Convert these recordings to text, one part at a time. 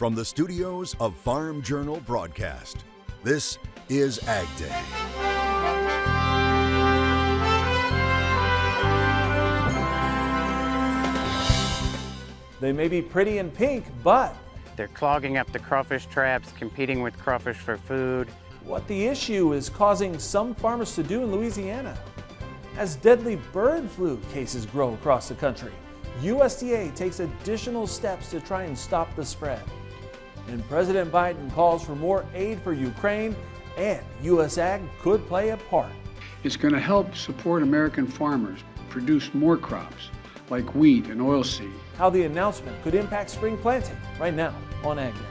From the studios of Farm Journal Broadcast, this is Ag Day. They may be pretty and pink, but they're clogging up the crawfish traps, competing with crawfish for food. what the issue is causing some farmers to do in Louisiana. As deadly bird flu cases grow across the country, USDA takes additional steps to try and stop the spread. And President Biden calls for more aid for Ukraine, and US Ag could play a part. It's going to help support American farmers produce more crops like wheat and oilseed. How the announcement could impact spring planting right now on Ag Gag.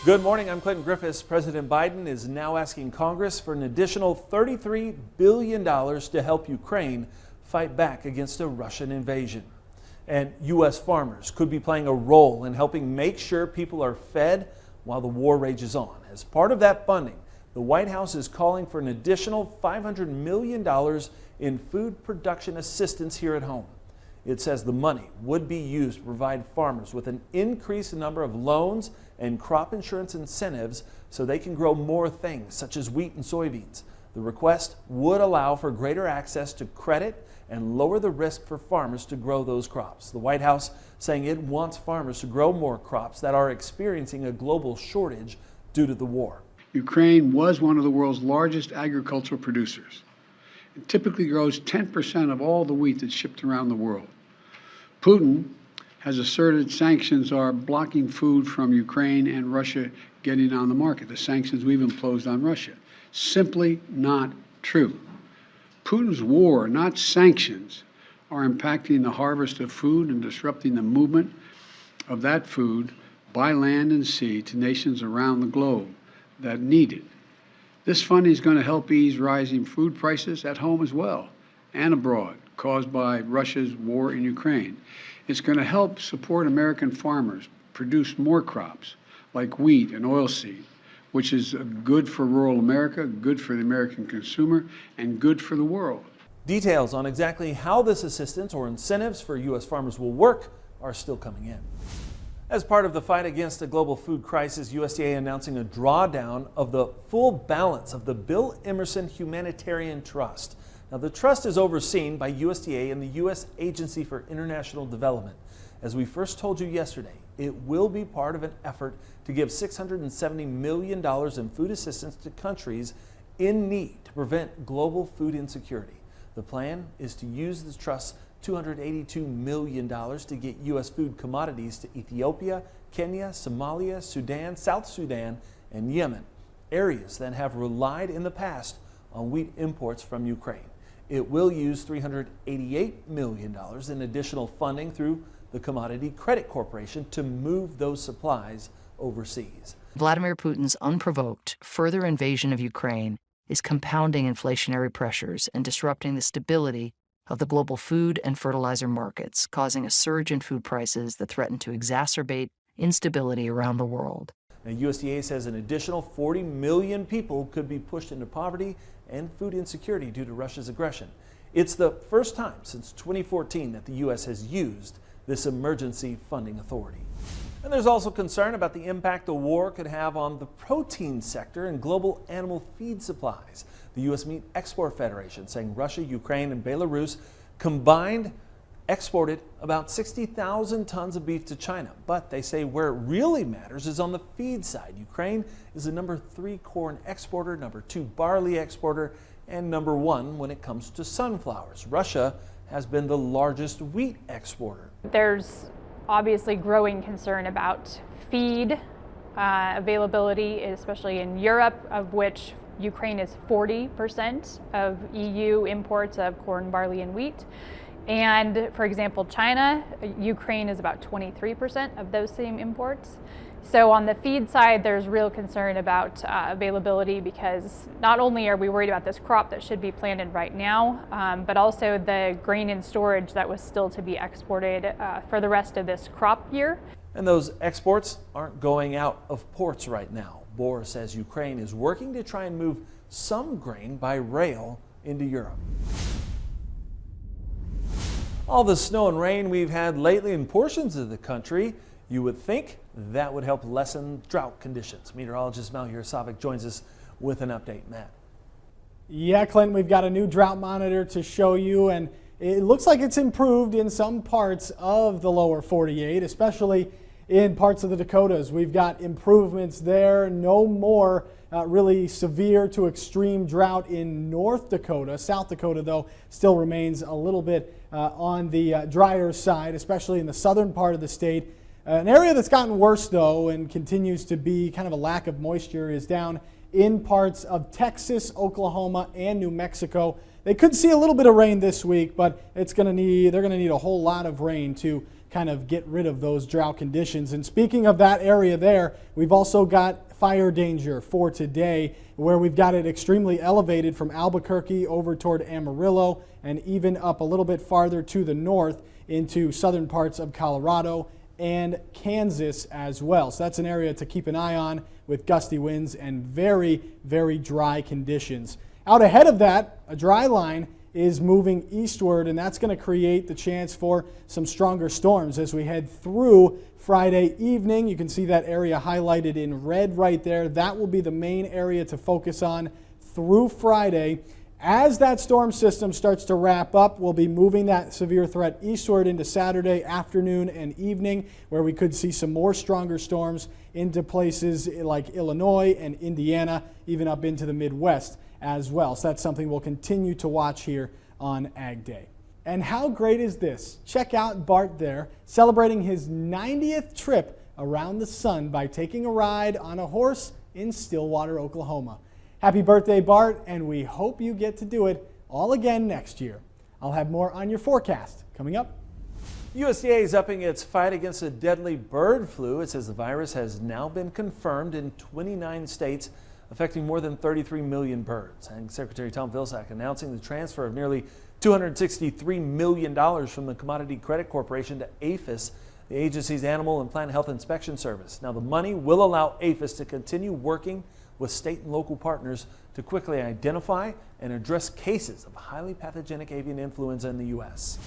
Good morning, I'm Clinton Griffiths. President Biden is now asking Congress for an additional $33 billion to help Ukraine fight back against a Russian invasion. And U.S. farmers could be playing a role in helping make sure people are fed while the war rages on. As part of that funding, the White House is calling for an additional $500 million in food production assistance here at home. It says the money would be used to provide farmers with an increased number of loans and crop insurance incentives so they can grow more things such as wheat and soybeans. The request would allow for greater access to credit and lower the risk for farmers to grow those crops. The White House saying it wants farmers to grow more crops that are experiencing a global shortage due to the war. Ukraine was one of the world's largest agricultural producers. It typically grows 10% of all the wheat that's shipped around the world. Putin has asserted sanctions are blocking food from Ukraine and Russia getting on the market, the sanctions we've imposed on Russia. Simply not true. Putin's war, not sanctions, are impacting the harvest of food and disrupting the movement of that food by land and sea to nations around the globe that need it. This funding is going to help ease rising food prices at home as well and abroad caused by Russia's war in Ukraine. It's going to help support American farmers produce more crops like wheat and oilseed, which is good for rural America, good for the American consumer, and good for the world. Details on exactly how this assistance or incentives for U.S. farmers will work are still coming in. As part of the fight against a global food crisis, USDA announcing a drawdown of the full balance of the Bill Emerson Humanitarian Trust. Now, the trust is overseen by USDA and the U.S. Agency for International Development. As we first told you yesterday, it will be part of an effort to give $670 million in food assistance to countries in need to prevent global food insecurity. The plan is to use the trust's $282 million to get U.S. food commodities to Ethiopia, Kenya, Somalia, Sudan, South Sudan, and Yemen, areas that have relied in the past on wheat imports from Ukraine. It will use $388 million in additional funding through the Commodity Credit Corporation to move those supplies overseas. Vladimir Putin's unprovoked further invasion of Ukraine is compounding inflationary pressures and disrupting the stability of the global food and fertilizer markets, causing a surge in food prices that threaten to exacerbate instability around the world. Now, USDA says an additional 40 million people could be pushed into poverty and food insecurity due to Russia's aggression. It's the first time since 2014 that the U.S. has used this emergency funding authority. And there's also concern about the impact the war could have on the protein sector and global animal feed supplies. The U.S. Meat Export Federation saying Russia, Ukraine, and Belarus combined exported about 60,000 tons of beef to China. But they say where it really matters is on the feed side. Ukraine is the number 3 corn exporter, number 2 barley exporter, and number 1 when it comes to sunflowers. Russia has been the largest wheat exporter. There's obviously growing concern about feed availability, especially in Europe, of which Ukraine is 40% of EU imports of corn, barley, and wheat. And for example, China, Ukraine is about 23% of those same imports. So on the feed side, there's real concern about availability because not only are we worried about this crop that should be planted right now, but also the grain in storage that was still to be exported for the rest of this crop year. And those exports aren't going out of ports right now. Bohr says Ukraine is working to try and move some grain by rail into Europe. All the snow and rain we've had lately in portions of the country, you would think that would help lessen drought conditions. Meteorologist Malheur Savik joins us with an update. Matt. Yeah, Clinton, we've got a new drought monitor to show you, and it looks like it's improved in some parts of the lower 48, especially in parts of the Dakotas. We've got improvements there. No more really severe to extreme drought in North Dakota. South Dakota, though, still remains a little bit on the drier side, especially in the southern part of the state. An area that's gotten worse, though, and continues to be kind of a lack of moisture is down in parts of Texas, Oklahoma, and New Mexico. They could see a little bit of rain this week, but they're going to need a whole lot of rain to kind of get rid of those drought conditions. And speaking of that area there, we've also got fire danger for today, where we've got it extremely elevated from Albuquerque over toward Amarillo and even up a little bit farther to the north into southern parts of Colorado and Kansas as well. So that's an area to keep an eye on with gusty winds and very, very dry conditions. Out ahead of that, a dry line is moving eastward, and that's going to create the chance for some stronger storms as we head through Friday evening. You can see that area highlighted in red right there. That will be the main area to focus on through Friday. As that storm system starts to wrap up, we'll be moving that severe threat eastward into Saturday afternoon and evening, where we could see some more stronger storms into places like Illinois and Indiana, even up into the Midwest as well. So that's something we'll continue to watch here on Ag Day. And how great is this? Check out Bart there, celebrating his 90th trip around the sun by taking a ride on a horse in Stillwater, Oklahoma. Happy birthday, Bart, and we hope you get to do it all again next year. I'll have more on your forecast coming up. USDA is upping its fight against the deadly bird flu. It says the virus has now been confirmed in 29 states, affecting more than 33 million birds. And Secretary Tom Vilsack announcing the transfer of nearly $263 million from the Commodity Credit Corporation to APHIS, the agency's Animal and Plant Health Inspection Service. Now, the money will allow APHIS to continue working with state and local partners to quickly identify and address cases of highly pathogenic avian influenza in the U.S.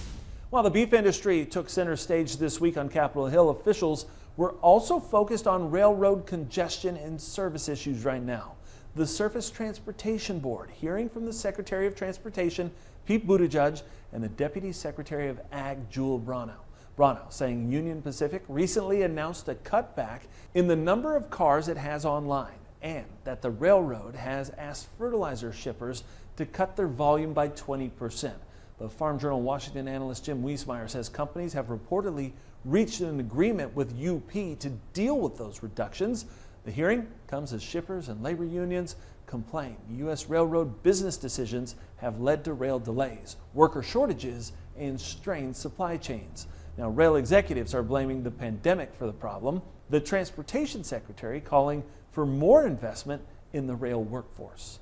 While the beef industry took center stage this week on Capitol Hill, officials were also focused on railroad congestion and service issues right now. The Surface Transportation Board hearing from the Secretary of Transportation, Pete Buttigieg, and the Deputy Secretary of Ag, Jewel Bronow, saying Union Pacific recently announced a cutback in the number of cars it has online, and that the railroad has asked fertilizer shippers to cut their volume by 20%. The Farm Journal Washington analyst Jim Wiesmeyer says companies have reportedly reached an agreement with UP to deal with those reductions. The hearing comes as shippers and labor unions complain U.S. railroad business decisions have led to rail delays, worker shortages, and strained supply chains. Now, rail executives are blaming the pandemic for the problem. The Transportation Secretary calling for more investment in the rail workforce.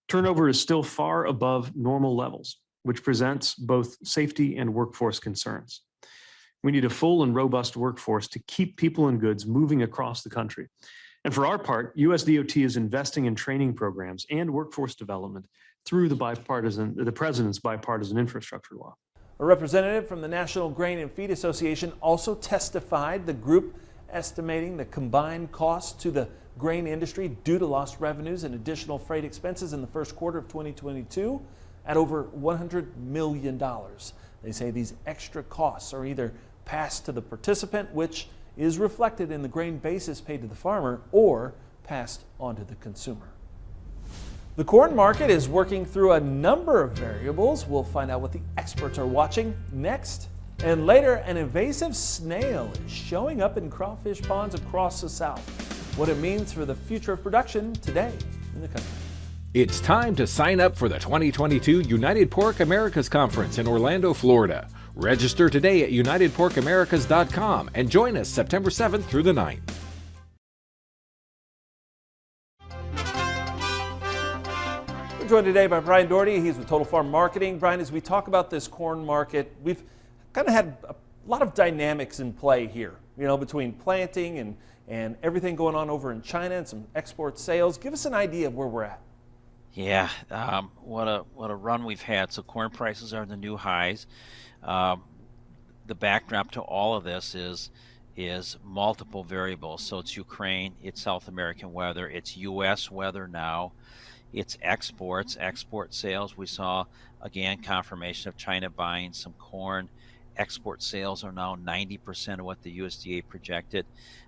Turnover is still far above normal levels, which presents both safety and workforce concerns. We need a full and robust workforce to keep people and goods moving across the country. And for our part, USDOT is investing in training programs and workforce development through the President's bipartisan infrastructure law. A representative from the National Grain and Feed Association also testified. The group estimating the combined cost to the grain industry due to lost revenues and additional freight expenses in the first quarter of 2022 at over $100 million. They say these extra costs are either passed to the participant, which is reflected in the grain basis paid to the farmer, or passed on to the consumer. The corn market is working through a number of variables. We'll find out what the experts are watching next. And later, an invasive snail is showing up in crawfish ponds across the South. What it means for the future of production today in the country. It's time to sign up for the 2022 United Pork Americas Conference in Orlando, Florida. Register today at unitedporkamericas.com and join us September 7th through the 9th. We're joined today by Brian Doherty. He's with Total Farm Marketing. Brian, as we talk about this corn market, we've kind of had a lot of dynamics in play here, between planting and everything going on over in China and some export sales. Give us an idea of where we're at. Yeah, what a run we've had. So corn prices are in the new highs. the backdrop to all of this is multiple variables. So it's Ukraine, it's South American weather, it's U.S. weather now, it's exports, export sales. We saw, again, confirmation of China buying some corn. Export sales are now 90% of what the USDA projected.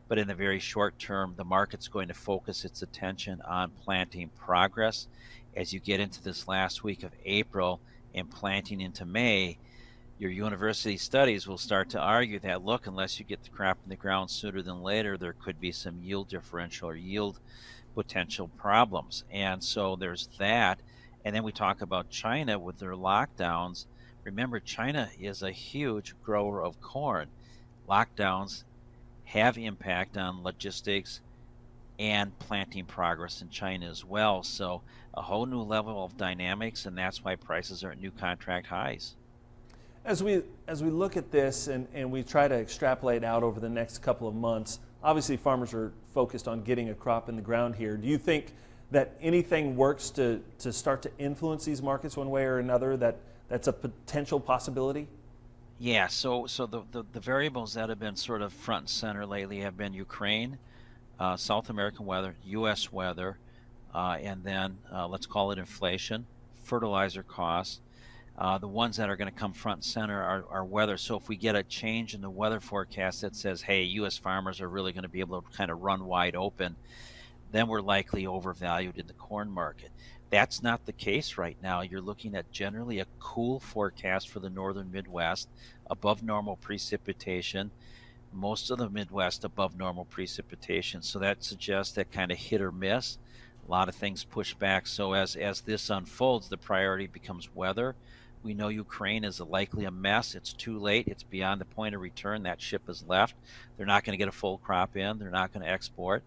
But in the very short term, the market's going to focus its attention on planting progress. As you get into this last week of April and planting into May, your university studies will start to argue that, look, unless you get the crop in the ground sooner than later, there could be some yield differential or yield potential problems. And so there's that. And then we talk about China with their lockdowns. Remember, China is a huge grower of corn. Lockdowns have impact on logistics and planting progress in China as well. So a whole new level of dynamics, and that's why prices are at new contract highs. As we look at this and we try to extrapolate out over the next couple of months, obviously farmers are focused on getting a crop in the ground here. Do you think that anything works to start to influence these markets one way or another, that's a potential possibility? Yeah, so the variables that have been sort of front and center lately have been Ukraine, South American weather, U.S. weather, and then let's call it inflation, fertilizer costs. The ones that are going to come front and center are weather. So if we get a change in the weather forecast that says, hey, U.S. farmers are really going to be able to kind of run wide open, then we're likely overvalued in the corn market. That's not the case right now. You're looking at generally a cool forecast for the northern Midwest, above normal precipitation. Most of the Midwest above normal precipitation. So that suggests that kind of hit or miss. A lot of things push back. So as this unfolds, the priority becomes weather. We know Ukraine is likely a mess. It's too late. It's beyond the point of return. That ship has left. They're not going to get a full crop in. They're not going to export.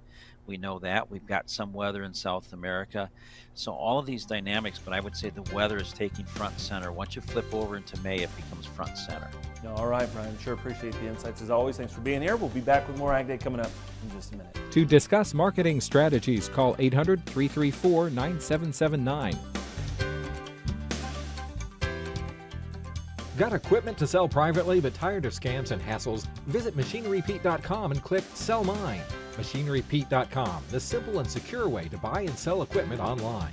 We know that. We've got some weather in South America. So all of these dynamics, but I would say the weather is taking front and center. Once you flip over into May, it becomes front and center. All right, Brian. Sure appreciate the insights as always. Thanks for being here. We'll be back with more Ag Day coming up in just a minute. To discuss marketing strategies, call 800-334-9779. Got equipment to sell privately but tired of scams and hassles? Visit MachineryPete.com and click Sell Mine. MachineryPete.com, the simple and secure way to buy and sell equipment online.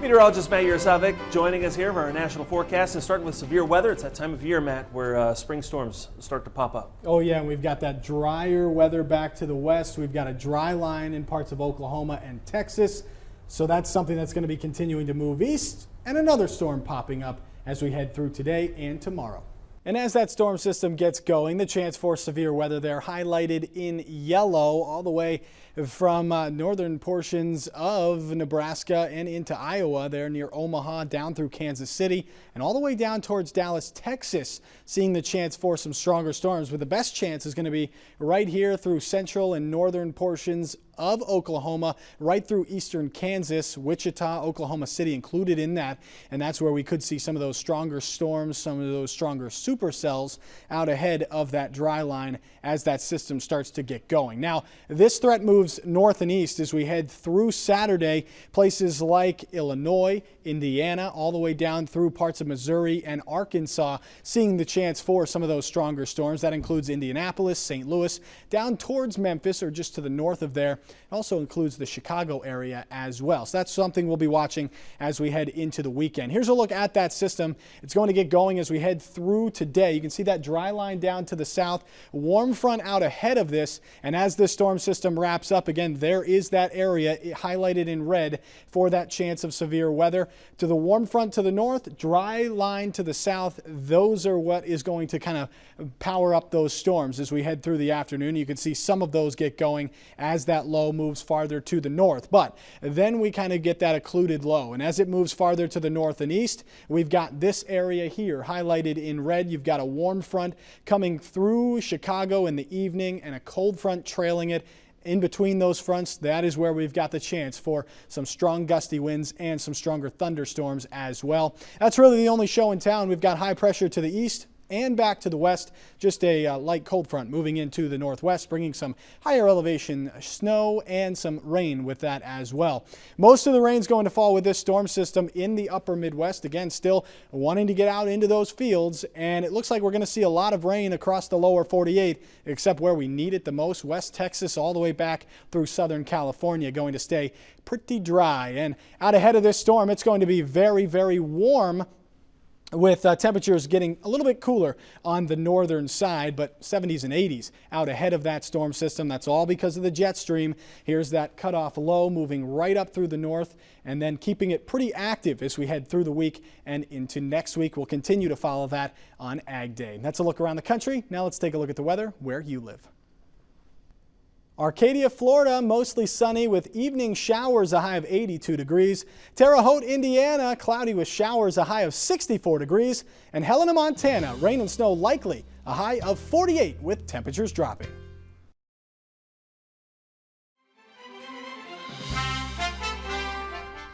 Meteorologist Matt Yurosavik joining us here for our national forecast, and starting with severe weather. It's that time of year, Matt, where spring storms start to pop up. Oh yeah, and we've got that drier weather back to the west. We've got a dry line in parts of Oklahoma and Texas. So that's something that's going to be continuing to move east, and another storm popping up as we head through today and tomorrow. And as that storm system gets going, the chance for severe weather there highlighted in yellow all the way from northern portions of Nebraska and into Iowa there near Omaha down through Kansas City and all the way down towards Dallas, Texas, seeing the chance for some stronger storms. But the best chance is going to be right here through central and northern portions of Oklahoma, right through eastern Kansas, Wichita, Oklahoma City included in that. And that's where we could see some of those stronger storms, some of those stronger supercells out ahead of that dry line as that system starts to get going. Now, this threat moves north and east as we head through Saturday. Places like Illinois, Indiana, all the way down through parts of Missouri and Arkansas, seeing the chance for some of those stronger storms. That includes Indianapolis, St. Louis, down towards Memphis or just to the north of there. It also includes the Chicago area as well. So that's something we'll be watching as we head into the weekend. Here's a look at that system. It's going to get going as we head through today. You can see that dry line down to the south, warm front out ahead of this. And as this storm system wraps up, again, there is that area highlighted in red for that chance of severe weather. To the warm front to the north, dry line to the south, those are what is going to kind of power up those storms as we head through the afternoon. You can see some of those get going as that low moves farther to the north. But then we kind of get that occluded low. And as it moves farther to the north and east, we've got this area here highlighted in red. You've got a warm front coming through Chicago in the evening and a cold front trailing it. In between those fronts, that is where we've got the chance for some strong gusty winds and some stronger thunderstorms as well. That's really the only show in town. We've got high pressure to the east and back to the west. Just a light cold front moving into the northwest, bringing some higher elevation snow and some rain with that as well. Most of the rain's going to fall with this storm system in the upper Midwest. Again, still wanting to get out into those fields, and it looks like we're going to see a lot of rain across the lower 48, except where we need it the most, West Texas all the way back through Southern California, going to stay pretty dry. And out ahead of this storm, it's going to be very, very warm, with temperatures getting a little bit cooler on the northern side, but 70s and 80s out ahead of that storm system. That's all because of the jet stream. Here's that cutoff low moving right up through the north and then keeping it pretty active as we head through the week and into next week. We'll continue to follow that on Ag Day. That's a look around the country. Now let's take a look at the weather where you live. Arcadia, Florida, mostly sunny with evening showers, a high of 82 degrees. Terre Haute, Indiana, cloudy with showers, a high of 64 degrees. And Helena, Montana, rain and snow likely, a high of 48 with temperatures dropping.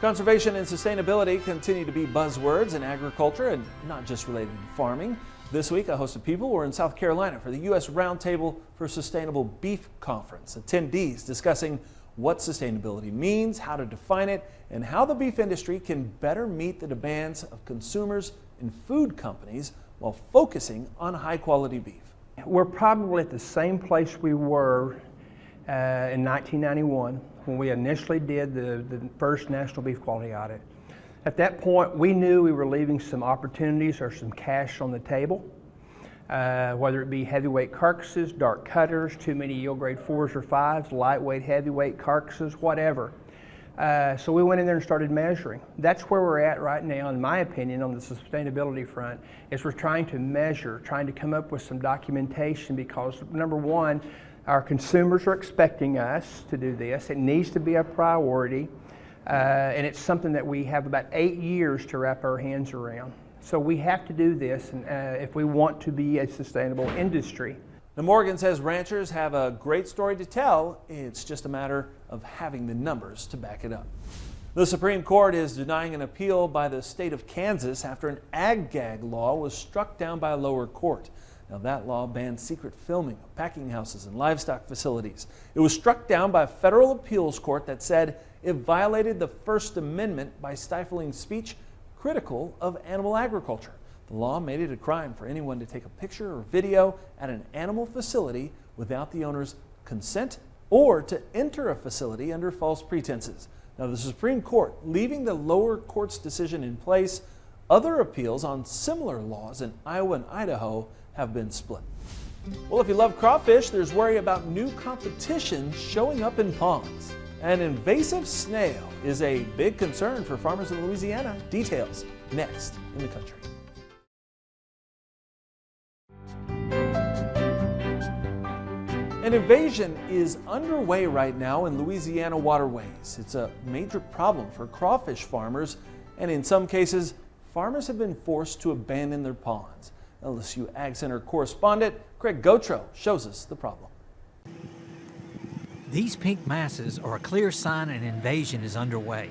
Conservation and sustainability continue to be buzzwords in agriculture and not just related to farming. This week, a host of people were in South Carolina for the U.S. Roundtable for Sustainable Beef Conference. Attendees discussing what sustainability means, how to define it, and how the beef industry can better meet the demands of consumers and food companies while focusing on high-quality beef. We're probably at the same place we were in 1991 when we initially did the first National Beef Quality Audit. At that point, we knew we were leaving some opportunities or some cash on the table, whether it be heavyweight carcasses, dark cutters, too many yield grade 4s or 5s, lightweight, heavyweight carcasses, whatever. So we went in there and started measuring. That's where we're at right now, in my opinion, on the sustainability front, is we're trying to measure, trying to come up with some documentation because, number one, our consumers are expecting us to do this. It needs to be a priority. And it's something that we have about 8 years to wrap our hands around. So we have to do this if we want to be a sustainable industry. Now, Morgan says ranchers have a great story to tell. It's just a matter of having the numbers to back it up. The Supreme Court is denying an appeal by the state of Kansas after an Ag Gag law was struck down by a lower court. Now, that law banned secret filming of packing houses and livestock facilities. It was struck down by a federal appeals court that said it violated the First Amendment by stifling speech critical of animal agriculture. The law made it a crime for anyone to take a picture or video at an animal facility without the owner's consent or to enter a facility under false pretenses. Now, the Supreme Court leaving the lower court's decision in place. Other appeals on similar laws in Iowa and Idaho have been split. Well, if you love crawfish, there's worry about new competition showing up in ponds. An invasive snail is a big concern for farmers in Louisiana. Details next in the country. An invasion is underway right now in Louisiana waterways. It's a major problem for crawfish farmers, and in some cases, farmers have been forced to abandon their ponds. LSU Ag Center correspondent Craig Gautreaux shows us the problem. These pink masses are a clear sign an invasion is underway.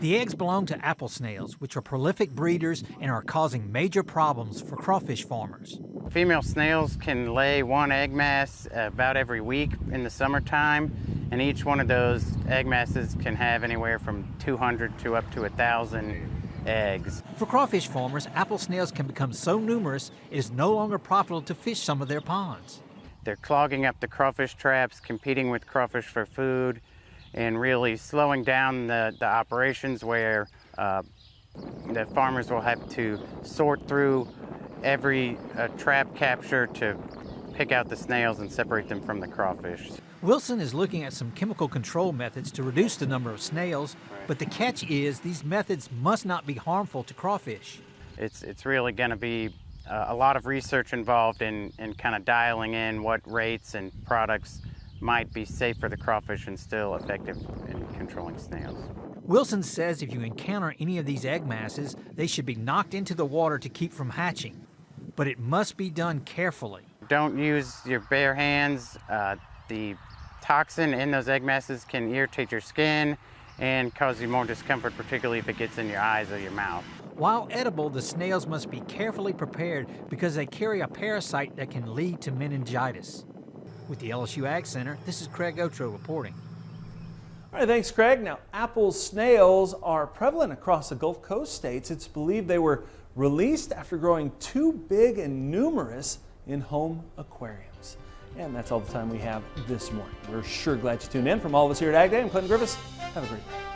The eggs belong to apple snails, which are prolific breeders and are causing major problems for crawfish farmers. Female snails can lay one egg mass about every week in the summertime, and each one of those egg masses can have anywhere from 200 to up to 1,000 eggs. For crawfish farmers, apple snails can become so numerous it is no longer profitable to fish some of their ponds. They're clogging up the crawfish traps, competing with crawfish for food, and really slowing down the operations where the farmers will have to sort through every trap capture to pick out the snails and separate them from the crawfish. Wilson is looking at some chemical control methods to reduce the number of snails, but the catch is these methods must not be harmful to crawfish. It's really going to be a lot of research involved in kind of dialing in what rates and products might be safe for the crawfish and still effective in controlling snails. Wilson says if you encounter any of these egg masses, they should be knocked into the water to keep from hatching, but it must be done carefully. Don't use your bare hands. The toxin in those egg masses can irritate your skin and cause you more discomfort, particularly if it gets in your eyes or your mouth. While edible, the snails must be carefully prepared because they carry a parasite that can lead to meningitis. With the LSU Ag Center, this is Craig Otro reporting. All right, thanks, Craig. Now, apple snails are prevalent across the Gulf Coast states. It's believed they were released after growing too big and numerous in home aquariums. And that's all the time we have this morning. We're sure glad you tuned in. From all of us here at AgDay, I'm Clinton Griffiths. Have a great day.